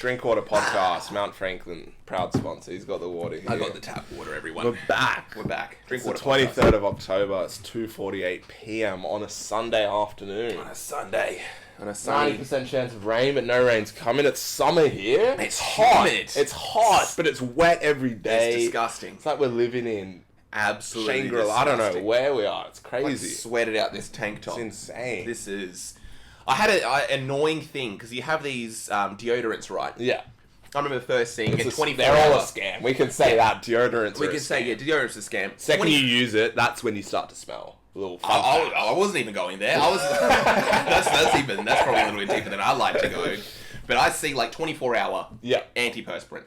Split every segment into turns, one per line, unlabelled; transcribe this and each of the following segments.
Drinkwater Podcast, Mount Franklin, proud sponsor. He's got the water here.
I got the tap water, everyone.
We're back.
Drinkwater
It's the
Podcast.
23rd of October. It's 2:48 p.m. on a Sunday afternoon.
On a Sunday. On a sunny...
90% chance of rain, but no rain's coming. It's summer here.
It's
hot.
humid.
It's hot, but it's wet every day.
It's disgusting.
It's like we're living in
Absolutely
Shangri-La. I don't know
disgusting.
where we are. It's
I
crazy.
sweated out this tank top.
It's insane.
This is... I had an annoying thing, because you have these deodorants, right?
Yeah.
I remember first seeing it 24
They're all a
hours.
scam. We can say that. Deodorants
We
are
can
a
say,
scam.
yeah, deodorant's a scam.
Second you use it, that's when you start to smell. A little fun fact.
I wasn't even going there. I was that's probably a little bit deeper than I like to go. But I see like 24-hour
Yeah.
antiperspirant.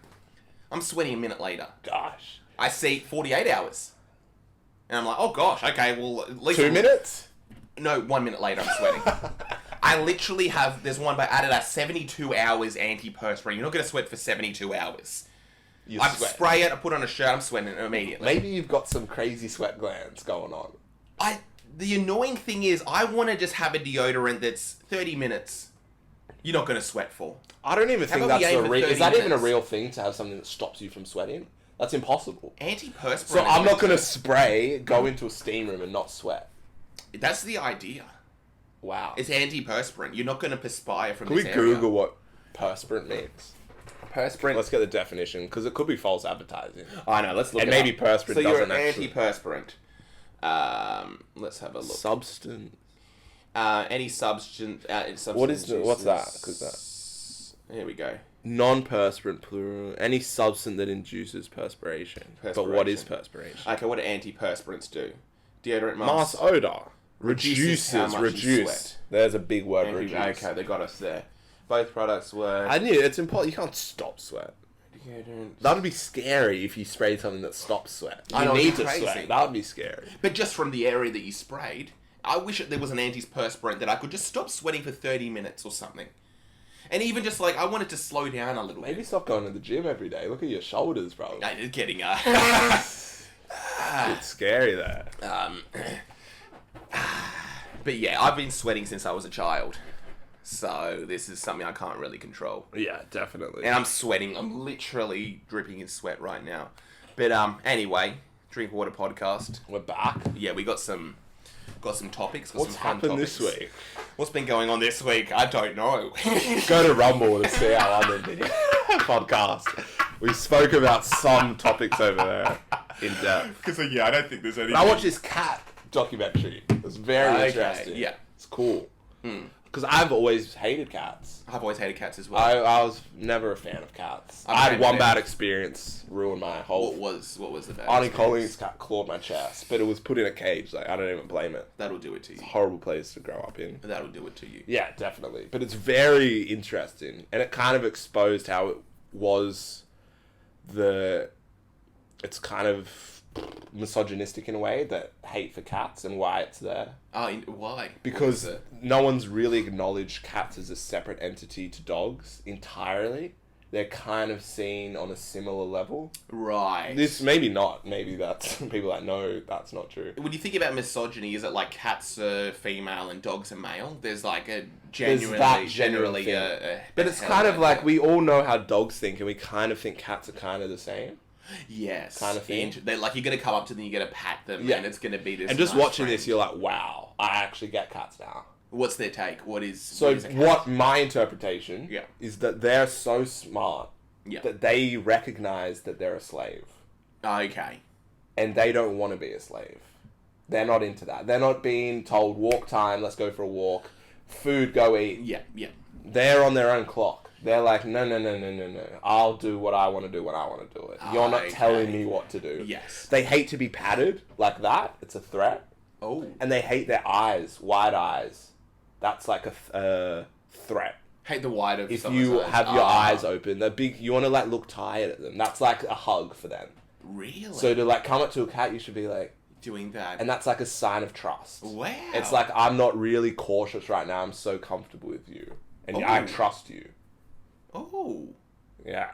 I'm sweating a minute later.
Gosh.
I see 48 hours. And I'm like, oh gosh, okay, well at least
2 minutes?
No, 1 minute later I'm sweating. I literally have, there's one by Adidas, 72 hours antiperspirant. You're not going to sweat for 72 hours.
You
I
sweat.
spray it, I put on a shirt, I'm sweating immediately.
Maybe you've got some crazy sweat glands going on.
The annoying thing is, I want to just have a deodorant that's 30 minutes. You're not going to sweat for.
I don't even think
about we
that's
aim
a
for
real...
30
Is that even a
minutes?
real thing to have something that stops you from sweating? That's impossible.
Antiperspirant.
So I'm not going to spray, go into a steam room and not sweat.
That's the idea.
Wow.
It's antiperspirant. You're not going to perspire from
Can we
this area.
Google what perspirant means?
Perspirant?
Let's get the definition, because it could be false advertising.
I know, let's look
And
it
maybe
up.
perspirant
So you're
doesn't
an
actually...
antiperspirant. Let's have a look.
Substance.
Any substance...
What is the... What's that? 'Cause that...
Here we go.
Non-perspirant plural. Any substance that induces perspiration. But what is perspiration?
Okay, what do antiperspirants do? Deodorant
Mass
masks.
odor.
Reduces how much you
Reduce.
sweet.
There's a big word, reduce.
Okay, they got us there. Both products were...
I knew it's important. You can't stop sweat.
Deodorant.
That would be scary if you sprayed something that stops sweat. You
I know,
need
it'd
to
be crazy.
sweat. That would be scary.
But just from the area that you sprayed, I wish there was an antiperspirant that I could just stop sweating for 30 minutes or something. And even just like, I wanted to slow down a little
Maybe
bit.
stop going to the gym every day. Look at your shoulders, bro.
I just kidding.
It's scary there.
But yeah, I've been sweating since I was a child. So this is something I can't really control.
Yeah, definitely.
And I'm sweating. I'm literally dripping in sweat right now. But anyway, Drinkwater Podcast.
We're back.
Yeah, we got some topics. Got
What's
some fun
happened
topics.
this week?
What's been going on this week? I don't know.
Go to Rumble to see our other video podcast. We spoke about some topics over there in depth.
Because yeah, I don't think there's any.
But I watched this cat documentary. It was very interesting.
Yeah.
It's cool. Because I've always hated cats.
I've always hated cats as well.
I was never a fan of cats.
I'm
I
a
had
fan
one
of
bad
cats.
experience, ruined my whole...
what was the bad
Arnie
experience?
Collins' cat clawed my chest, but it was put in a cage. Like, I don't even blame it.
That'll do it to you.
Horrible place to grow up in.
That'll do it to you.
Yeah, definitely. But it's very interesting, and it kind of exposed how it was it's kind of misogynistic in a way, that hate for cats and why it's there.
Oh, why?
Because
What was it?
no one's really acknowledged cats as a separate entity to dogs entirely. They're kind of seen on a similar level.
Right.
This, maybe not. Maybe that's people that know that's not true.
When you think about misogyny, is it like cats are female and dogs are male? There's like a
There's that
generally
thing.
a
But it's kind of like, we all know how dogs think, and we kind of think cats are kind of the same.
yes,
kind of thing.
They're like, you're gonna come up to them, you're gonna pat them,
Yeah.
and it's gonna be this.
And just
nice
watching
friend.
this, you're like, wow, I actually get cats now.
What's their take? What is
So
is a cat?
what my interpretation
Yeah.
is that they're so smart
Yeah.
that they recognize that they're a slave.
Okay.
And they don't want to be a slave. They're not into that. They're not being told, walk time, let's go for a walk. Food, go eat.
Yeah. Yeah.
They're on their own clock. They're like, no. I'll do what I want to do when I want to do it. You're not
Okay.
telling me what to do.
Yes.
They hate to be patted like that. It's a threat.
Oh.
And they hate their eyes, wide eyes. That's like a threat.
Hate the white of
If
someone's
you
eyes.
have your
Ah.
eyes open, they're big. You want to like look tired at them. That's like a hug for them.
Really?
So to like come up to a cat, you should be like,
doing that.
and that's like a sign of trust.
Wow.
It's like, I'm not really cautious right now. I'm so comfortable with you, and I
Oh.
trust you.
Oh.
Yeah.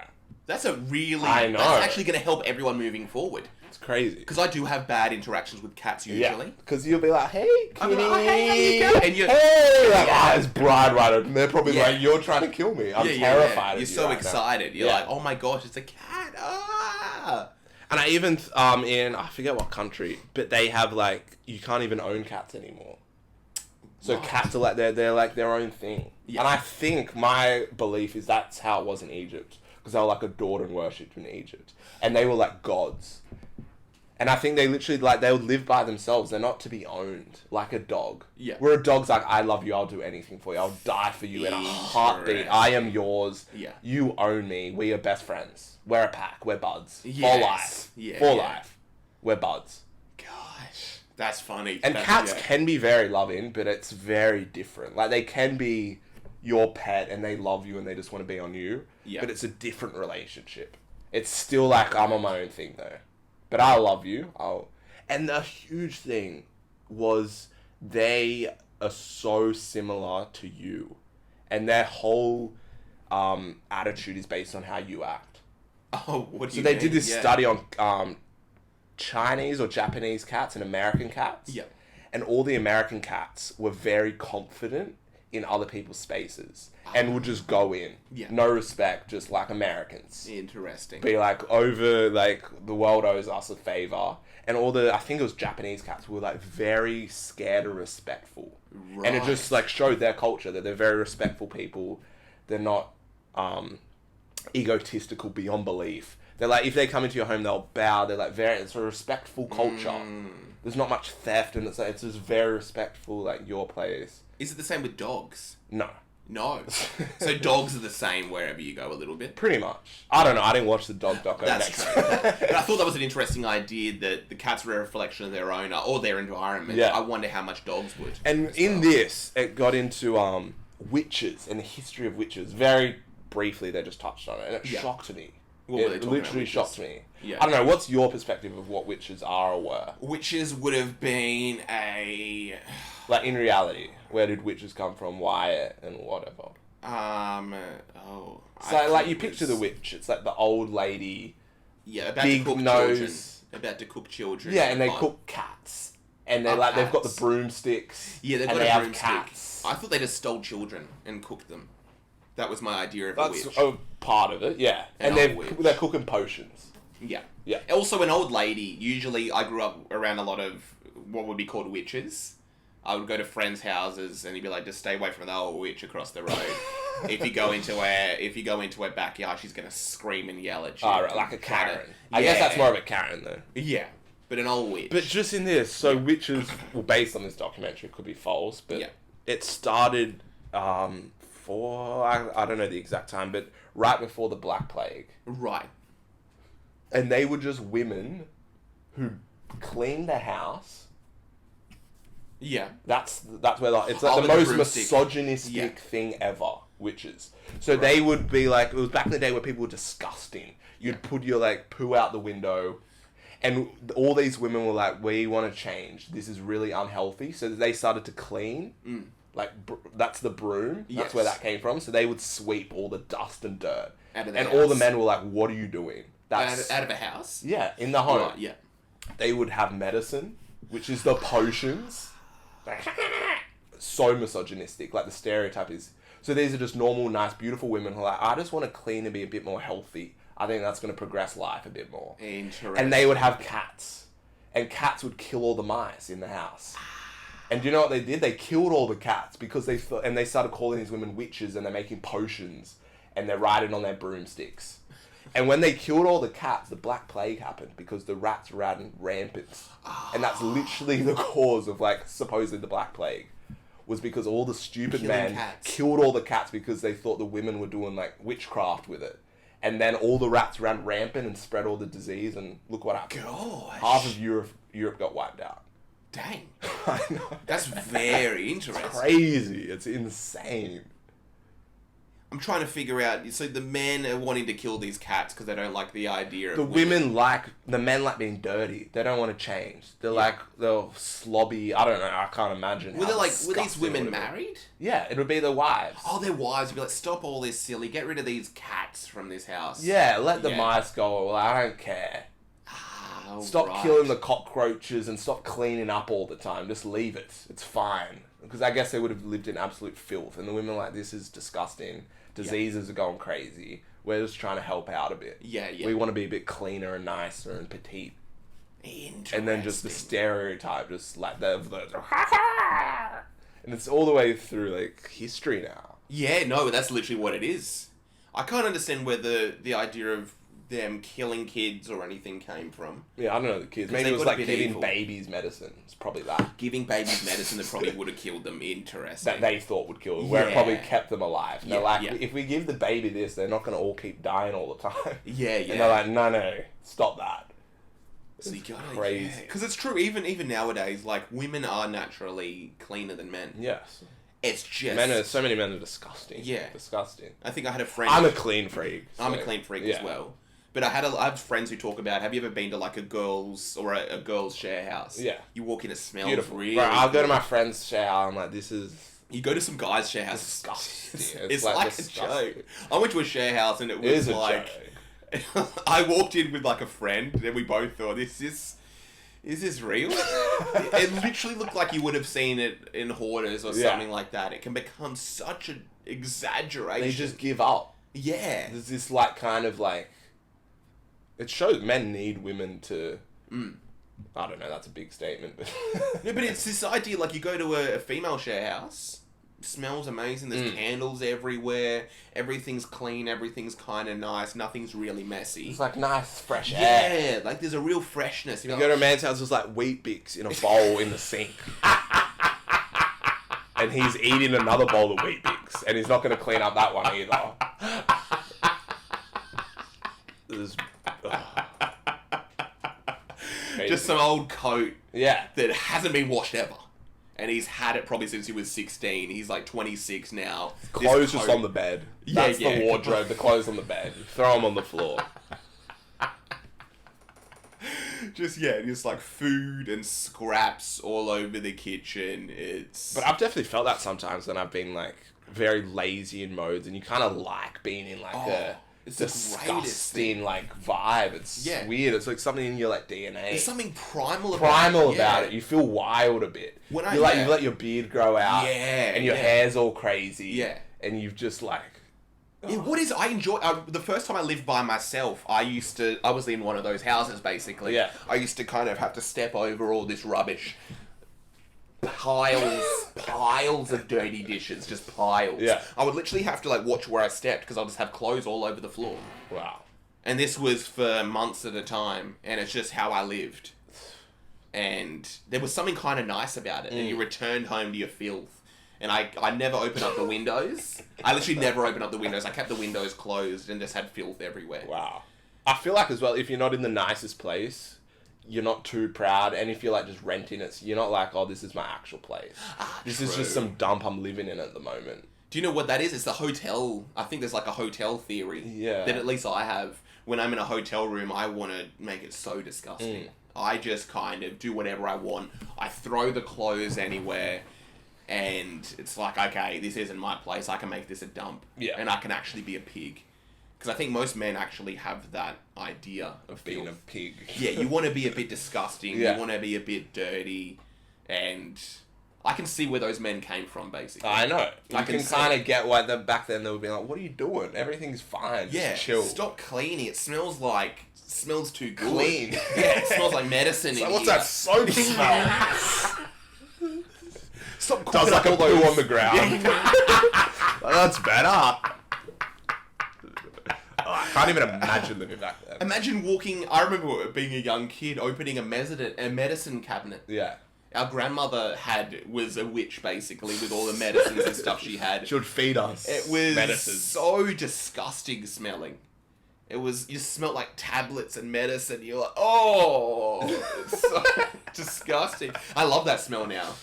That's a really...
I know.
That's actually going to help everyone moving forward.
It's crazy.
Because I do have bad interactions with cats usually.
Because you'll be like, hey,
I'm
kitty.
like, oh, hey, how you going? And you're...
Hey! Like, it's bright right up. And they're probably
Yeah.
like, you're trying to kill me. I'm terrified of
You're
you
so
right
excited.
now.
You're like, oh my gosh, it's a cat. Ah!
And I even, in, I forget what country, but they have, like, you can't even own cats anymore. So
Right.
cats are like, they're like their own thing.
Yeah.
And I think my belief is that's how it was in Egypt. Because they were like adored and worshipped in Egypt. And they were like gods. And I think they literally, like, they would live by themselves. They're not to be owned like a dog.
Yeah.
Where a dog's like, I love you, I'll do anything for you. I'll die for you in a heartbeat. I am yours.
Yeah.
You own me. We are best friends. We're a pack. We're buds. For
Yes.
life.
Yeah,
For
yeah.
life. We're buds.
Gosh, that's funny.
And
That's-
cats
yeah.
can be very loving, but it's very different. Like, they can be your pet and they love you and they just want to be on you.
Yeah.
But it's a different relationship. It's still like, I'm on my own thing, though. But I love you. And the huge thing was they are so similar to you. And their whole attitude is based on how you act.
Oh, what do
So
you
they
mean?
did this
Yeah.
study on Chinese or Japanese cats and American cats.
Yeah.
And all the American cats were very confident in other people's spaces and would just go in.
Yeah.
No respect, just like Americans.
Interesting.
Be like, over, like, the world owes us a favor. And all the, I think it was Japanese cats were, like, very scared and respectful. And it just, like, showed their culture, that they're very respectful people. They're not egotistical beyond belief. They're like, if they come into your home, they'll bow. They're like, it's a respectful culture. There's not much theft, and it's like, it's just very respectful, like, your place.
Is it the same with dogs?
No.
No. So dogs are the same wherever you go a little bit?
Pretty much. I don't know. I didn't watch the dog doco
That's
next.
true. But I thought that was an interesting idea that the cats were a reflection of their owner or their environment.
Yeah.
I wonder how much dogs would.
And in this, it got into witches and the history of witches. Very briefly, they just touched on it, and it
Yeah.
shocked me.
What were they
It
talking about,
literally
witches?
shocked me.
Yeah.
I don't know. What's your perspective of what witches are or were?
Witches would have been a...
Like, in reality, where did witches come from? Why and whatever. So, like, you picture the witch. It's like the old lady.
Yeah, about
big
to cook
nose.
children. About to cook children.
Yeah, and they
Like,
cook cats. And they're
Oh,
like, they've got the
cats.
broomsticks.
Yeah, they've
and
got
they
a
have
broomstick.
cats.
I thought they just stole children and cooked them. That was my idea of a
That's
witch.
a part of it, yeah.
An
And
old witch.
they're cooking potions.
Yeah.
Yeah.
Also, an old lady. Usually, I grew up around a lot of what would be called witches. I would go to friends' houses, and he'd be like, "Just stay away from the old witch across the road. if you go into her backyard, she's gonna scream and yell at you."
Oh, right, like a
Kinda-
Karen. I guess that's
Yeah.
more of a Karen, though.
Yeah, but an old witch.
But just in this, so witches, well, based on this documentary, it could be false, but
Yeah.
it started I don't know the exact time, but right before the Black Plague.
Right.
And they were just women who cleaned the house.
Yeah.
That's where, like, it's like
Oh,
the
with the
most
broomstick.
misogynistic
Yeah.
thing ever, witches. So they would be like, it was back in the day where people were disgusting. You'd put your, like, poo out the window. And all these women were like, we want to change. This is really unhealthy. So they started to clean. Like, that's the broom. That's
Yes.
where that came from. So they would sweep all the dust and dirt.
Out of the
And all the
house.
men were like, what are you doing? That's
Out of a house.
yeah, in the home.
Right. Yeah.
They would have medicine, which is the potions. So misogynistic. Like, the stereotype is... So these are just normal, nice, beautiful women who are like, I just want to clean and be a bit more healthy. I think that's going to progress life a bit more.
Interesting.
And they would have cats. And cats would kill all the mice in the house. And do you know what they did? They killed all the cats because they thought... And they started calling these women witches, and they're making potions. And they're riding on their broomsticks. And when they killed all the cats, the Black Plague happened because the rats ran rampant. And that's literally the cause of, like, supposedly the Black Plague. Was because all the stupid
Killing
men
cats.
killed all the cats because they thought the women were doing, like, witchcraft with it. And then all the rats ran rampant and spread all the disease, and look what happened.
Gosh.
Half of Europe got wiped out.
Dang.
I know.
That's very interesting.
Crazy. It's insane.
I'm trying to figure out. So the men are wanting to kill these cats because they don't like the idea of
The the men like being dirty. They don't want to change. They're they're slobby. I don't know. I can't imagine.
Were
how
were
disgusting
these
it
women
would be.
married?
Yeah, it would be their wives.
Oh, their wives would be like, stop all this silly. Get rid of these cats from this house.
Yeah, let the
Yeah.
mice go. Well, I don't care.
Ah,
Stop
right.
killing the cockroaches and stop cleaning up all the time. Just leave it. It's fine. Because I guess they would have lived in absolute filth. And the women are like, this is disgusting. Diseases are going crazy. We're just trying to help out a bit.
Yeah, yeah.
We want to be a bit cleaner and nicer and petite.
Interesting.
And then just the stereotype, just like the and it's all the way through like history now.
Yeah, no, that's literally what it is. I can't understand where the idea of them killing kids or anything came from.
Yeah, I don't know the kids.
'Cause
Maybe
they
it was
got a
like
bit
giving
evil.
babies medicine. It's probably that.
Giving babies medicine that probably would have killed them. Interesting.
That they thought would kill them, where it
Yeah.
probably kept them alive. And they're
Yeah,
like,
yeah.
if we give the baby this, they're not going to all keep dying all the time.
Yeah, yeah.
And they're like, no, stop that.
So you gotta,
crazy.
Because it's true, even nowadays, like, women are naturally cleaner than men.
Yes.
It's just...
So many men are disgusting.
Yeah.
Disgusting.
I think I had a friend...
I'm a clean freak.
I'm a
so,
clean freak
yeah.
as well. But I have friends who talk about, have you ever been to, like, a girls' share house?
Yeah.
You walk in, it smells
Beautiful.
really
Bro, I'll go to
good.
my friend's shower. I'm like, this is
You go to some guys' share house.
disgusting.
It's like
disgusting.
a joke. I went to a share house and it
It
was
is a
like...
joke.
I walked in with like a friend and we both thought, is this real? It literally looked like you would have seen it in Hoarders or
Yeah.
something like that. It can become such an exaggeration.
They just give up.
Yeah.
There's this like kind of like it shows men need women to I don't know, that's a big statement, but
No, but it's this idea, like you go to a female share house, smells amazing, there's candles everywhere, everything's clean, everything's kind of nice, nothing's really messy.
it's like nice fresh air.
Yeah, like there's a real freshness.
You go to a man's house, there's like wheat bix in a bowl in the sink. And he's eating another bowl of wheat bix, and he's not going to clean up that one either. There's,
Just some old coat
yeah.
that hasn't been washed ever. And he's had it probably since he was 16. He's like 26 now. This
Clothes just
coat-
on the bed.
Yeah,
That's
yeah.
the wardrobe. The clothes on the bed. You throw them on the floor.
Just like food and scraps all over the kitchen. It's...
But I've definitely felt that sometimes when I've been like very lazy in modes, and you kind of like being in like a
it's the greatest
disgusting like vibe. It's
Yeah.
weird. It's like something in your like DNA.
There's something primal about
Primal
it.
about
yeah.
it. You feel wild a bit.
When I-
you like
yeah.
you let your beard grow out.
Yeah,
And your
yeah.
hair's all crazy.
Yeah.
And you've just like.
Yeah, what is... I enjoy... the first time I lived by myself, I was in one of those houses, basically.
Yeah.
I used to kind of have to step over all this rubbish. Piles of dirty dishes, just piles.
Yeah.
I would literally have to like watch where I stepped because I'll just have clothes all over the floor.
Wow.
And this was for months at a time, and it's just how I lived. And there was something kind of nice about it, and you returned home to your filth. And I never opened up the windows. I literally never opened up the windows. I kept the windows closed and just had filth everywhere.
Wow. I feel like as well, if you're not in the nicest place, you're not too proud, and if you're like just renting it, you're not like, oh, this is my actual place. This is just
true.
some dump I'm living in at the moment.
Do you know what that is? It's the hotel. I think there's like a hotel theory.
Yeah.
That at least I have. When I'm in a hotel room, I want to make it so disgusting. I just kind of do whatever I want. I throw the clothes anywhere. And it's like, okay, this isn't my place. I can make this a dump.
Yeah.
And I can actually be a pig. Because I think most men actually have that idea of
Being
filth.
a pig.
Yeah, you want to be a bit disgusting.
Yeah.
You want to be a bit dirty. And I can see where those men came from, basically.
I know.
I
You
can
can
see
kind
it.
of get why back then they would be like, what are you doing? Everything's fine.
Yeah,
Just chill.
stop cleaning. It smells too good.
Clean.
Yeah, it smells like medicine in
Like, what's
here.
that soap smell?
Stop
Does
cooking
like
up
a
all
poo
those...
on the ground. That's better. I can't even imagine living back then.
Imagine walking... I remember being a young kid, opening a medicine cabinet.
Yeah.
Our grandmother was a witch, basically, with all the medicines and stuff she had.
She would feed us
It was
medicine.
so disgusting smelling. You smelled like tablets and medicine. You're like, oh, it's so disgusting. I love that smell now.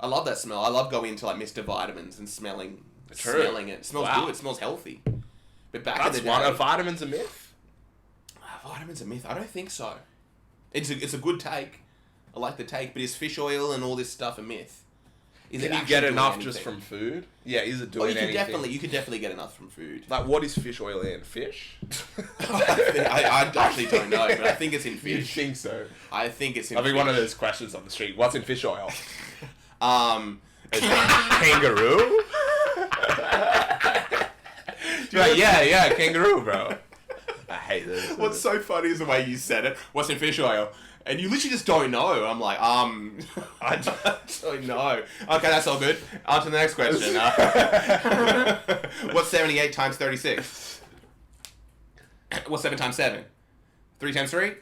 I love that smell. I love going into like Mr. Vitamins and smelling
True.
smelling it. It smells
Wow.
good. It smells healthy. But back
That's
in the
one.
day,
Are vitamins a myth?
vitamins a myth? I don't think so. It's a good take. I like the take, but is fish oil and all this stuff a myth? Is
Can
it
you
actually
get
doing
enough
anything?
just from food? Yeah, is it
Oh,
doing
you could
anything?
definitely get enough from food.
Like, what is fish oil in? Fish?
I actually don't know, but I think it's in
You
fish.
think so?
I think it's in
I'll be
fish.
one of those questions on the street. What's in fish oil? Kangaroo? You're like, yeah, kangaroo, bro. I hate this.
What's so funny is the way you said it. What's in fish oil? And you literally just don't know. I'm like, I don't know. Okay, that's all good. On to the next question. What's 78 times 36? What's 7 times 7? 3 times 3?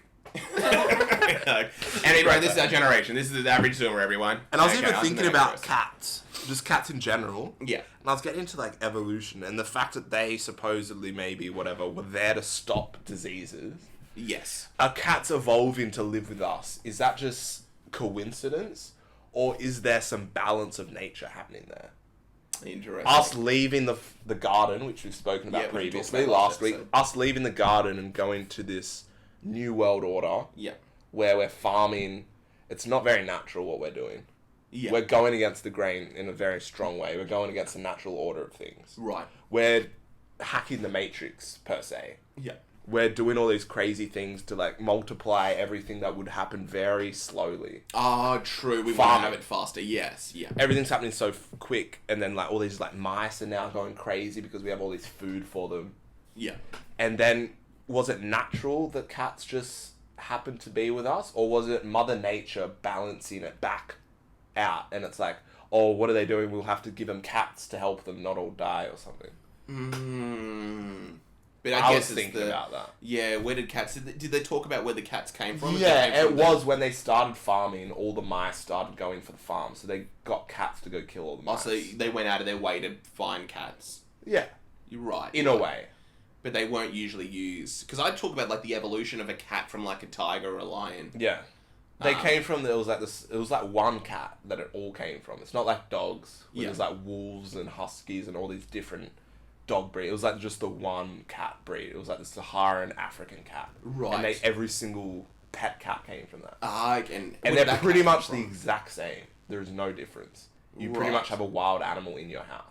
Anyway, this is our generation. This is the average zoomer, everyone.
And I was
Okay,
even
on to the
thinking
next
about
question.
cats. Just cats in general.
Yeah.
And I was getting into like evolution and the fact that they supposedly maybe whatever were there to stop diseases.
Yes.
Are cats evolving to live with us? Is that just coincidence? Or is there some balance of nature happening there?
Interesting.
Us leaving the garden, which we've spoken about
Yeah, we talked
previously
about
last
last
week,
episode.
us leaving the garden and going to this new world order
Yeah.
where we're farming. It's not very natural what we're doing.
Yeah.
We're going against the grain in a very strong way. We're going against the natural order of things.
Right.
We're hacking the matrix, per se.
Yeah.
We're doing all these crazy things to like multiply everything that would happen very slowly.
Oh, true. We want to
Farming.
have it faster. Yes. Yeah.
Everything's happening so quick, and then like all these like mice are now going crazy because we have all this food for them.
Yeah.
And then was it natural that cats just happened to be with us, or was it Mother Nature balancing it back out? And it's like, oh, what are they doing? We'll have to give them cats to help them not all die or something.
But
I
guess
was
it's
thinking about that.
Yeah, where did cats... Did they talk about where the cats came from? If they
Yeah,
came
it
from the-
was when they started farming, all the mice started going for the farm, so they got cats to go kill all the mice.
Also, they went out of their way to find cats.
Yeah,
You're right.
in a way.
But they weren't usually used. Because I talk about like the evolution of a cat from like a tiger or a lion.
Yeah. They
Um,
came from, it was like one cat that it all came from. It's not like dogs, where
Yeah.
there's like wolves and huskies and all these different dog breeds. It was like just the one cat breed. It was like the Saharan African cat.
Right.
And every single pet cat came from that.
And
And
where did
they're
that
pretty
cat come
much the
from?
exact same. There is no difference. You pretty
Right.
much have a wild animal in your house.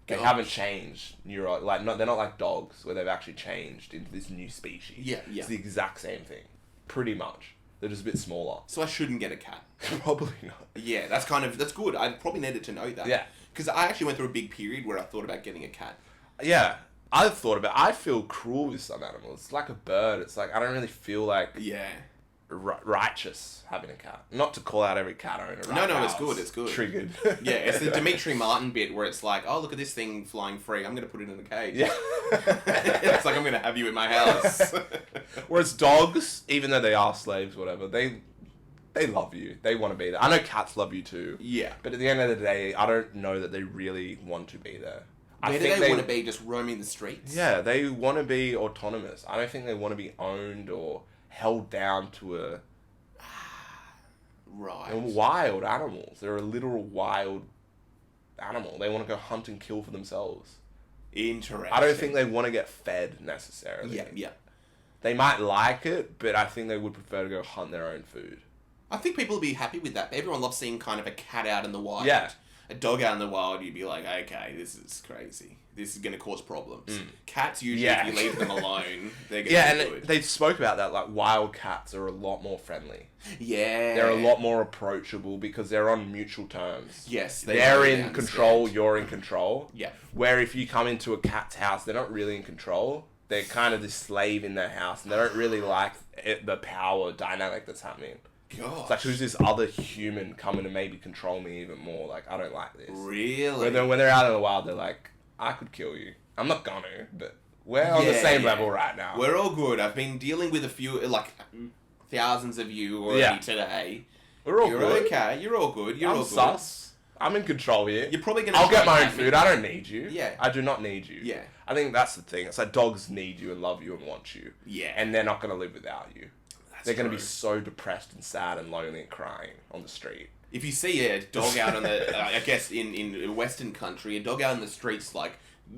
They
Gosh.
haven't changed. They're not like dogs where they've actually changed into this new species.
Yeah, yeah.
It's the exact same thing. Pretty much. They're just a bit smaller.
So I shouldn't get a cat.
Probably not.
Yeah, that's good. I probably needed to know that.
Yeah.
Because I actually went through a big period where I thought about getting a cat.
Yeah. I've thought about I feel cruel with some animals. It's like a bird. It's like I don't really feel like
Yeah.
righteous having a cat. Not to call out every cat owner. Right
No,
now.
it's good, it's good.
Triggered.
Yeah, it's the Dimitri Martin bit where it's like, oh, look at this thing flying free. I'm going to put it in a cage.
Yeah.
It's like, I'm going to have you in my house.
Whereas dogs, even though they are slaves, whatever, they love you. They want to be there. I know cats love you too.
Yeah.
But at the end of the day, I don't know that they really want to be there.
Where do they want to be? Just roaming the streets?
Yeah, they want to be autonomous. I don't think they want to be owned or held down to they're
Right.
wild animals. They're a literal wild animal. They want to go hunt and kill for themselves.
Interesting.
I don't think they want to get fed necessarily.
Yeah, yeah.
They might like it, but I think they would prefer to go hunt their own food.
I think people would be happy with that. Everyone loves seeing kind of a cat out in the wild.
Yeah.
A dog out in the wild, you'd be like, okay, this is crazy. This is going to cause problems. Cats, usually,
Yeah.
if you leave them alone, they're going
Yeah,
to be
and
good.
they spoke about that, like, wild cats are a lot more friendly.
Yeah.
They're a lot more approachable because they're on mutual terms.
Yes.
They're
really
in
understand.
control, you're in control.
Yeah.
Where if you come into a cat's house, they're not really in control. They're kind of this slave in their house, and they don't really like the power dynamic that's happening.
Gosh.
It's like, who's this other human coming to maybe control me even more? Like, I don't like this.
Really?
When they're out in the wild, they're like, I could kill you. I'm not gonna, but we're on the
Yeah,
same
yeah.
level right now.
We're all good. I've been dealing with a few, like, thousands of you already
Yeah.
today.
We're all
You're
good.
okay. You're all good. You're
I'm
all good.
sus. I'm in control here.
You're probably going to
I'll get my own food. I don't need you.
Yeah.
I do not need you.
Yeah.
I think that's the thing. It's like dogs need you and love you and want you.
Yeah.
And they're not going to live without you. They're going to be
true.
so depressed and sad and lonely and crying on the street.
If you see a dog out on the, I guess in Western country, a dog out in the streets like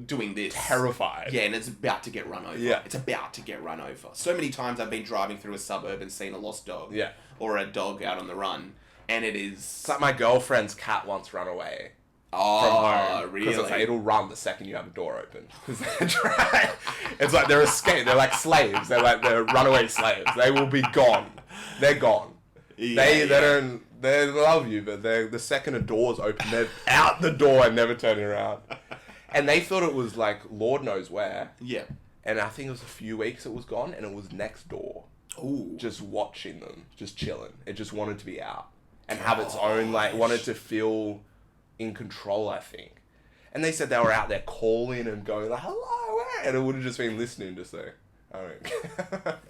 doing this.
Terrified.
Yeah, and it's about to get run over.
Yeah.
It's about to get run over. So many times I've been driving through a suburb and seen a lost dog.
Yeah.
Or a dog out on the run. And it is...
It's like my girlfriend's cat once ran away from
Oh,
home.
really?
Because it's like, it'll run the second you have a door open. 'Cause they're it's like they're escaped. They're like slaves. They're runaway slaves. They will be gone. They're gone. They don't... They love you, but the second a door's open, they're out the door and never turning around. And they thought it was like Lord knows where.
Yeah.
And I think it was a few weeks it was gone, and it was next door.
Ooh.
Just watching them, just chilling. It just wanted to be out and have its own, like, wanted to feel in control, I think. And they said they were out there calling and going like, hello, and it would have just been listening to say, oh.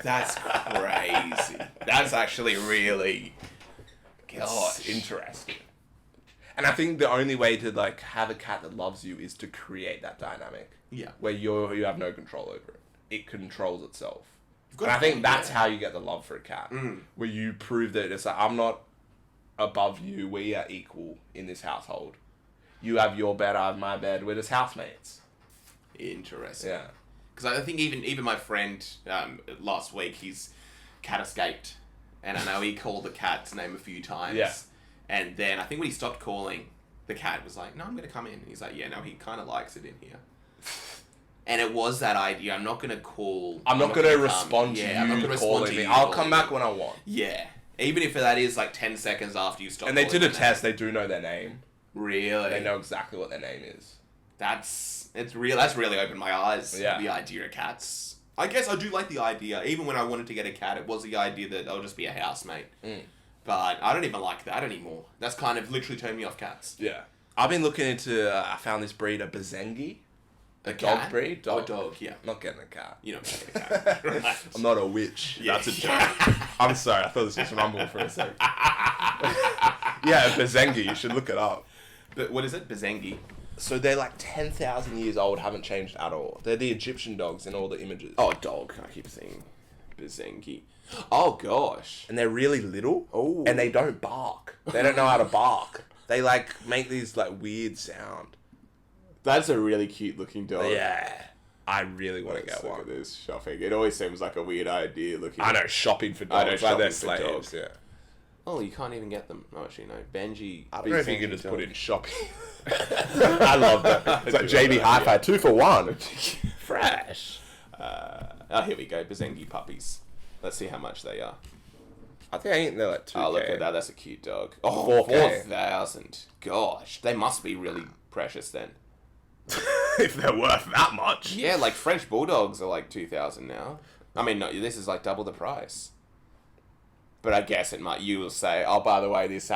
That's crazy. That's actually really... Gosh.
It's interesting. And I think the only way to, like, have a cat that loves you is to create that dynamic.
Yeah.
Where you have no control over it. It controls itself.
got
And I
a
think
point,
that's
yeah.
how you get the love for a cat. Where you prove that it's like, I'm not above you. We are equal in this household. You have your bed, I have my bed. We're just housemates.
Interesting.
Yeah.
Because I think even my friend last week, his cat escaped. And I know he called the cat's name a few times.
Yeah.
And then I think when he stopped calling, the cat was like, no, I'm going to come in. And he's like, yeah, no, he kind of likes it in here. And it was that idea. I'm not going to call.
I'm not going to
come.
respond to
I'm not
you
gonna respond
calling
to
me.
you
I'll
calling
come
me.
back when I want.
Yeah. Even if that is like 10 seconds after you stop
And they
calling
did a
them.
test. They do know their name.
Really?
They know exactly what their name is.
That's really opened my eyes.
Yeah.
The idea of cats. I guess I do like the idea. Even when I wanted to get a cat, it was the idea that I'll just be a housemate. But I don't even like that anymore. That's kind of literally turned me off cats.
Yeah. I've been looking into, I found this breed, a Bazengi. A dog
cat?
breed?
Oh, a dog, yeah.
I'm not getting a cat.
You don't get a cat. Right.
I'm not a witch.
Yeah.
That's a joke. I'm sorry, I thought this was rumble for a second. Yeah, Bazengi, you should look it up.
But what is it? Bazengi.
So they're like 10,000 years old, haven't changed at all. They're the Egyptian dogs in all the images.
Oh, dog. I keep saying Bazengi. Oh, gosh.
And they're really little.
Oh.
And they don't bark. They don't know how to bark. They like make these like weird sound.
That's a really cute looking dog.
Yeah. I really want to
Let's
get
look
one.
at this shopping. It always seems like a weird idea looking.
I know, shopping for
I know,
dogs. Like they're
shopping for
slaves.
dogs.
Yeah.
Oh, you can't even get them. No, actually, no. Benji.
I don't know if you can just
dog.
put in shopping. I love that. It's like JB Hi-Fi, 2 for 1. Fresh.
Oh, here we go. Bazengi puppies. Let's see how much they are.
I think they're like 2K.
Oh, look at that. That's a cute dog. Oh,
4K.
4,000. Gosh. They must be really precious then.
If they're worth that much.
Yeah, like French Bulldogs are like 2,000 now. I mean, no, this is like double the price. But I guess it might. You will say, oh, by the way, this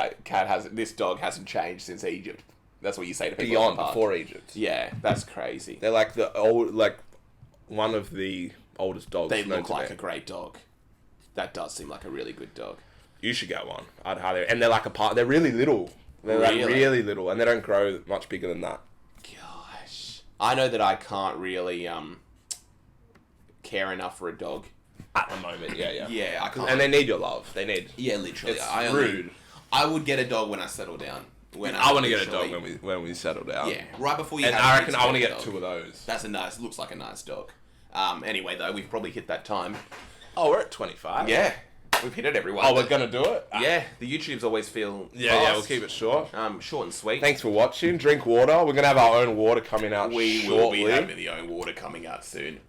dog hasn't changed since Egypt. That's what you say to people.
Beyond,
in the park.
before Egypt.
Yeah, that's crazy.
They're like the old, like one of the oldest dogs.
They
known
look
to
like
man.
a great dog. That does seem like a really good dog.
You should get one. I'd highly. And they're like a part. They're really little. They're like
Really?
really little, and they don't grow much bigger than that.
Gosh, I know that I can't really care enough for a dog.
At the moment, yeah.
Yeah, I can't.
And they need your love. They need.
Yeah, literally.
It's
I
rude.
I would get a dog when I settle down.
I want to get a dog when we settle down.
Yeah, right before you.
And
have
I
kids,
reckon I want to
a
get
dog.
2 of those.
That's a nice. Looks like a nice dog. Anyway, though, we've probably hit that time.
Oh, we're at 25.
Yeah, we've hit it, everyone.
Oh, we're gonna do it.
Yeah, the YouTubes always feel.
Yeah.
fast.
We'll keep it short.
Short and sweet.
Thanks for watching. Drink water. We're gonna have our own water coming out
We
shortly,
will be having the own water coming out soon.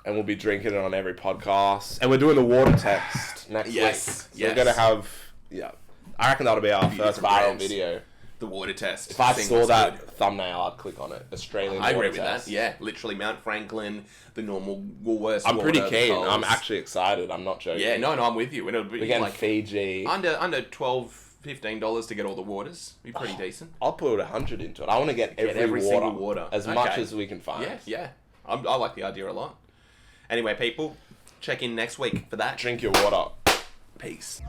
and we'll be drinking it on every podcast. And we're doing the water test next
Yes,
week. So
yes.
we're gonna have. Yeah. I reckon that'll be our
Few
first
different
viral
brands.
video.
The water test.
If I
Thing
saw
was
that
good.
thumbnail, I'd click on it. Australian
I
water
agree with
test.
that. Yeah, literally Mount Franklin, the normal Woolworths.
I'm pretty
water,
keen.
Coles.
I'm actually excited. I'm not joking.
Yeah, no, I'm with you. It'll be
We're getting
like
Fiji.
under $12-15 to get all the waters. Be pretty decent.
I'll put 100 into it. I want to get every
every
water,
single water.
as
Okay.
much as we can find.
Yeah. I like the idea a lot. Anyway, people, check in next week for that.
Drink your water.
Peace.